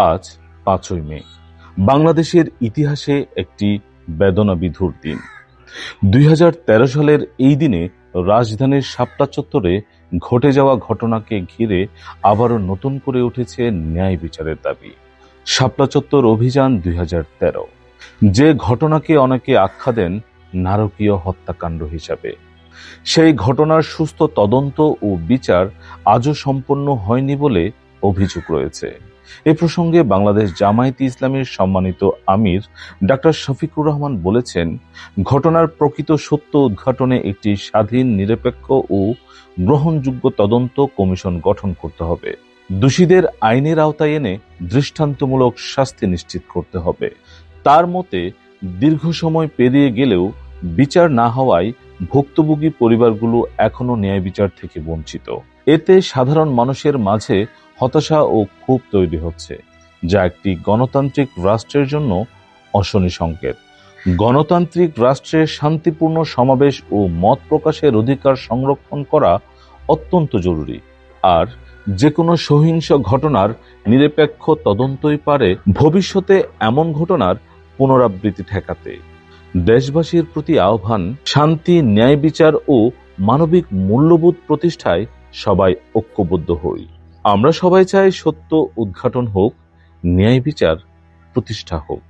আজ 5ই মে, বাংলাদেশের ইতিহাসে একটি বেদনাবিধুর দিন। 2013 সালের এই দিনে রাজধানীর শাপলা চত্বরে ঘটে যাওয়া ঘটনাকে ঘিরে আবারও নতুন করে উঠেছে ন্যায় বিচারের দাবি। শাপলা চত্বর অভিযান 2013, যে ঘটনাকে অনেকে আখ্যা দেন নারকীয় হত্যাকাণ্ড হিসাবে, সেই ঘটনার সুস্থ তদন্ত ও বিচার আজও সম্পন্ন হয়নি বলে অভিযোগ রয়েছে। এ প্রসঙ্গে বাংলাদেশ জামায়াতে ইসলামীর সম্মানিত আমির ডাক্তার শফিকুর রহমান বলেছেন, ঘটনার প্রকৃত সত্য উদ্ঘাটনে একটি স্বাধীন, নিরপেক্ষ ও গ্রহণযোগ্য তদন্ত কমিশন গঠন করতে হবে। দোষীদের আইনের আওতায় এনে দৃষ্টান্তমূলক শাস্তি নিশ্চিত করতে হবে। তার মতে, দীর্ঘ সময় পেরিয়ে গেলেও বিচার না হওয়ায় ভুক্তভোগী পরিবারগুলো এখনো ন্যায় বিচার থেকে বঞ্চিত। এতে সাধারণ মানুষের মাঝে হতাশা ও ক্ষোভ তৈরি হচ্ছে, যা একটি গণতান্ত্রিক রাষ্ট্রের জন্য অশনি সংকেত। গণতান্ত্রিক রাষ্ট্রে শান্তিপূর্ণ সমাবেশ ও মত প্রকাশের অধিকার সংরক্ষণ করা অত্যন্ত জরুরি। আর যে কোনো সহিংস ঘটনার নিরপেক্ষ তদন্তই পারে ভবিষ্যতে এমন ঘটনার পুনরাবৃত্তি ঠেকাতে। দেশবাসীর প্রতি আহ্বান, শান্তি, ন্যায় বিচার ও মানবিক মূল্যবোধ প্রতিষ্ঠায় সবাই ঐক্যবদ্ধ হই। আমরা সবাই চাই সত্য উদ্ঘাটন হোক, ন্যায় বিচার প্রতিষ্ঠা হোক।